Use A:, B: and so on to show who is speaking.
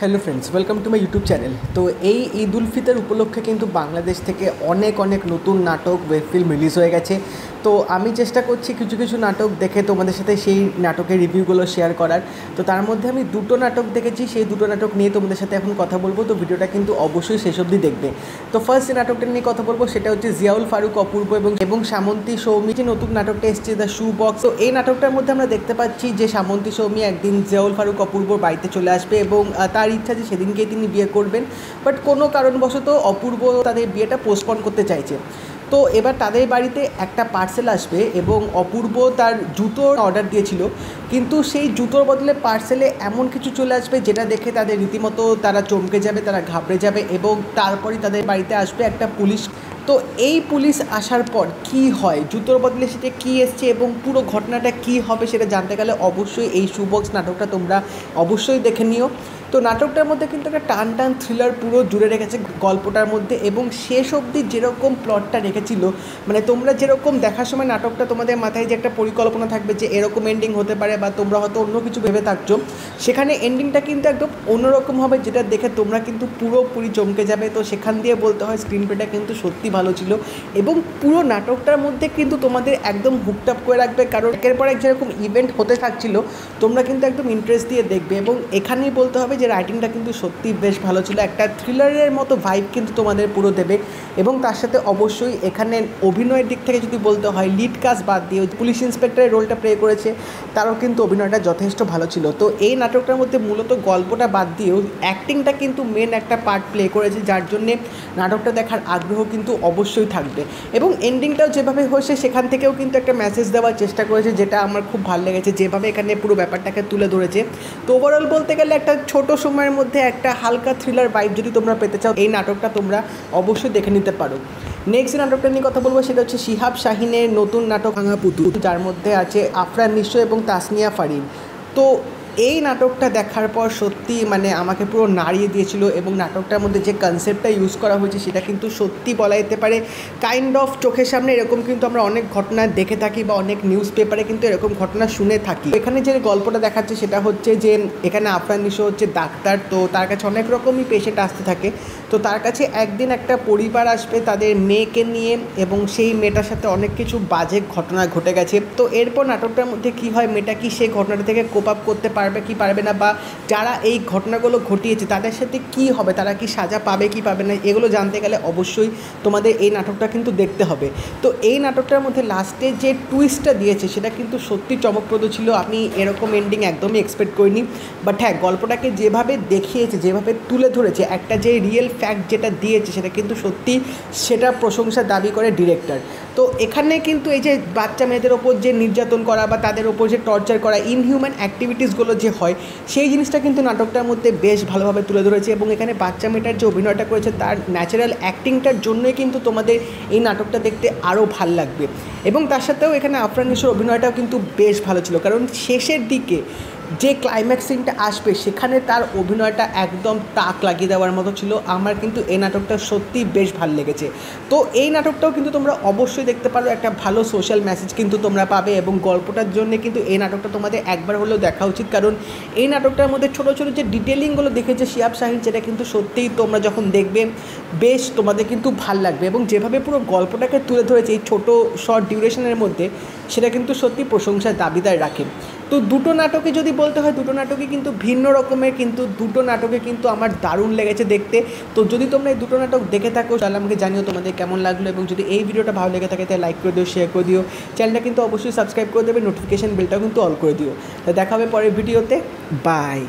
A: Hello friends, welcome to my YouTube channel. তো এই ঈদ উল ফিতর উপলক্ষে কিন্তু বাংলাদেশ থেকে অনেক নতুন নাটক ওয়েব ফিল্ম রিলিজ হয়ে গেছে। তো আমি চেষ্টা করছি কিছু নাটক দেখে তোমাদের সাথে সেই নাটকের রিভিউগুলো শেয়ার করার। তো তার মধ্যে আমি দুটো নাটক দেখেছি, সেই দুটো নাটক নিয়ে তোমাদের সাথে এখন কথা বলবো। তো ভিডিওটা কিন্তু অবশ্যই শেষ অবধি দেখবে। তো ফার্স্ট যে নাটকটা নিয়ে কথা বলবো সেটা হচ্ছে জিয়াউল ফারুক অপূর্ব এবং সামন্তী সৌমি যে নতুন নাটকটা এসছে দ্য শু বক্স। তো এই নাটকটার মধ্যে আমরা দেখতে পাচ্ছি যে সামন্তী সৌমি একদিন জিয়াউল ফারুক অপূর্বর বাড়িতে চলে আসবে এবং তার ইচ্ছা যে সেদিনকেই তিনি বিয়ে করবেন, বাট কোনো কারণবশত অপূর্ব তাদের বিয়েটা পোস্টপন করতে চাইছে। তো এবার তাদের বাড়িতে একটা পার্সেল আসবে এবং অপূর্ব তার জুতোর অর্ডার দিয়েছিল, কিন্তু সেই জুতোর বদলে পার্সেলে এমন কিছু চলে আসবে যেটা দেখে তাদের রীতিমতো তারা চমকে যাবে, তারা ঘাবড়ে যাবে এবং তারপরই তাদের বাড়িতে আসবে একটা পুলিশ। তো এই পুলিশ আসার পর কি হয়, জুতোর বদলে সেটা কী এসছে এবং পুরো ঘটনাটা কি হবে সেটা জানতে গেলে অবশ্যই এই শু বক্স নাটকটা তোমরা অবশ্যই দেখে নিও। তো নাটকটার মধ্যে কিন্তু একটা টান থ্রিলার পুরো জুড়ে রেখেছে গল্পটার মধ্যে এবং শেষ অবধি যেরকম প্লটটা রেখেছিল, মানে তোমরা যেরকম দেখার সময় নাটকটা তোমাদের মাথায় যে একটা পরিকল্পনা থাকবে যে এরকম এন্ডিং হতে পারে বা তোমরা হয়তো অন্য কিছু ভেবে থাকছো, সেখানে এন্ডিংটা কিন্তু একদম অন্যরকম হবে, যেটা দেখে তোমরা কিন্তু পুরোপুরি চমকে যাবে। তো সেখান দিয়ে বলতে হয় স্ক্রিন প্লেটা কিন্তু সত্যি ভালো ছিল এবং পুরো নাটকটার মধ্যে কিন্তু তোমাদের একদম হুকড আপ করে রাখবে, কারণ একের পর এক যেরকম ইভেন্ট হতে থাকছিল তোমরা কিন্তু একদম ইন্টারেস্ট দিয়ে দেখবে। এবং এখানেই বলতে হবে যে রাইটিংটা কিন্তু সত্যি বেশ ভালো ছিল, একটা থ্রিলারের মতো ভাইব কিন্তু তোমাদের পুরো দেবে। এবং তার সাথে অবশ্যই এখানে অভিনয়ের দিক থেকে যদি বলতে হয়, লিড কাস্ট বাদ দিয়ে পুলিশ ইন্সপেক্টরের রোলটা প্লে করেছে তারও কিন্তু অভিনয়টা যথেষ্ট ভালো ছিল। তো এই নাটকটার মধ্যে মূলত গল্পটা বাদ দিয়েও অ্যাক্টিংটা কিন্তু মেন একটা পার্ট প্লে করেছে, যার জন্যে নাটকটা দেখার আগ্রহ কিন্তু অবশ্যই থাকবে। এবং এন্ডিংটাও যেভাবে হয়েছে সেখান থেকেও কিন্তু একটা মেসেজ দেওয়ার চেষ্টা করেছে, যেটা আমার খুব ভালো লেগেছে, যেভাবে এখানে পুরো ব্যাপারটাকে তুলে ধরেছে। তো ওভারঅল বলতে গেলে একটা ছোট সময়ের মধ্যে একটা হালকা থ্রিলার ভাইব যদি তোমরা পেতে চাও, এই নাটকটা তোমরা অবশ্যই দেখে নিতে পারো। নেক্সট নাটকটা নিয়ে কথা বলবো সেটা হচ্ছে শিহাব শাহিনের নতুন নাটক ভাঙা পুতুল, যার মধ্যে আছে আফরান নিশো এবং তাসনিয়া ফারিন। তো এই নাটকটা দেখার পর সত্যি মানে আমাকে পুরো নাড়িয়ে দিয়েছিল এবং নাটকটার মধ্যে যে কনসেপ্টটা ইউজ করা হয়েছে সেটা কিন্তু সত্যি বলা যেতে পারে কাইন্ড অফ চোখের সামনে এরকম কিন্তু আমরা অনেক ঘটনা দেখে থাকি বা অনেক নিউজ পেপারে কিন্তু এরকম ঘটনা শুনে থাকি। এখানে যে গল্পটা দেখাচ্ছে সেটা হচ্ছে যে এখানে আফরান নিশো হচ্ছে ডাক্তার, তো তার কাছে অনেক রকমই পেশেন্ট আসতে থাকে। তো তার কাছে একদিন একটা পরিবার আসবে তাদের মেয়েকে নিয়ে এবং সেই মেয়েটার সাথে অনেক কিছু বাজে ঘটনা ঘটে গেছে। তো এরপর নাটকটার মধ্যে কী হয়, মেয়েটা কি সেই ঘটনাটা থেকে কোপ আপ করতে পারবে কি পারবে না, বা যারা এই ঘটনাগুলো ঘটিয়েছে তাদের সাথে কি হবে, তারা কি সাজা পাবে কি পাবে না, এগুলো জানতে গেলে অবশ্যই তোমাদের এই নাটকটা কিন্তু দেখতে হবে। তো এই নাটকটার মধ্যে লাস্টে যে টুইস্টটা দিয়েছে সেটা কিন্তু সত্যি চমকপ্রদ ছিল, আমি এরকম এন্ডিং একদমই এক্সপেক্ট করিনি। বাট হ্যাঁ, গল্পটাকে যেভাবে দেখিয়েছে, যেভাবে তুলে ধরেছে, একটা যে রিয়েল ফ্যাক্ট যেটা দিয়েছে সেটা কিন্তু সত্যি সেটা প্রশংসা দাবি করে ডিরেক্টর। তো এখানে কিন্তু এই যে বাচ্চা মেয়েদের ওপর যে নির্যাতন করা বা তাদের ওপর যে টর্চার করা, ইনহিউম্যান অ্যাক্টিভিটিসগুলো যে হয় সেই জিনিসটা কিন্তু নাটকটার মধ্যে বেশ ভালোভাবে তুলে ধরেছে। এবং এখানে বাচ্চা মেয়েটার যে অভিনয়টা করেছে তার ন্যাচারাল অ্যাক্টিংটার জন্যই কিন্তু তোমাদের এই নাটকটা দেখতে আরও ভাল লাগবে। এবং তার সাথেও এখানে আফরান নিশোর অভিনয়টাও কিন্তু বেশ ভালো ছিল, কারণ শেষের দিকে যে ক্লাইম্যাক্স সিনটা আসবে সেখানে তার অভিনয়টা একদম তাক লাগিয়ে দেওয়ার মতো ছিল। আমার কিন্তু এই নাটকটা সত্যিই বেশ ভালো লেগেছে। তো এই নাটকটাও কিন্তু তোমরা অবশ্যই দেখতে পারো, একটা ভালো সোশ্যাল মেসেজ কিন্তু তোমরা পাবে এবং গল্পটার জন্য কিন্তু এই নাটকটা তোমাদের একবার হলেও দেখা উচিত, কারণ এই নাটকটার মধ্যে ছোটো ছোটো যে ডিটেলিংগুলো দেখেছে শিহাব শাহিন, সেটা কিন্তু সত্যিই তোমরা যখন দেখবে বেশ তোমাদের কিন্তু ভাল লাগবে। এবং যেভাবে পুরো গল্পটাকে তুলে ধরেছে এই ছোটো শর্ট ডিউরেশনের মধ্যে, সেটা কিন্তু সত্যি প্রশংসার দাবিদার রাখে। তো দুটো নাটকে যদি বলতে হয়, দুটো নাটকে কিন্তু ভিন্ন রকমের, কিন্তু দুটো নাটকে কিন্তু আমার দারুণ লেগেছে দেখতে। তো যদি তোমরা এই দুটো নাটক দেখে থাকো তাহলে আমাকে জানিও তোমাদের কেমন লাগলো, এবং যদি এই ভিডিওটা ভালো লেগে থাকে তাহলে লাইক করে দিও, শেয়ার করে দিও, চ্যানেলটা কিন্তু অবশ্যই সাবস্ক্রাইব করে দেবে, নোটিফিকেশান বেলটাও কিন্তু অল করে দিও। তো দেখা হবে পরের ভিডিওতে, বাই।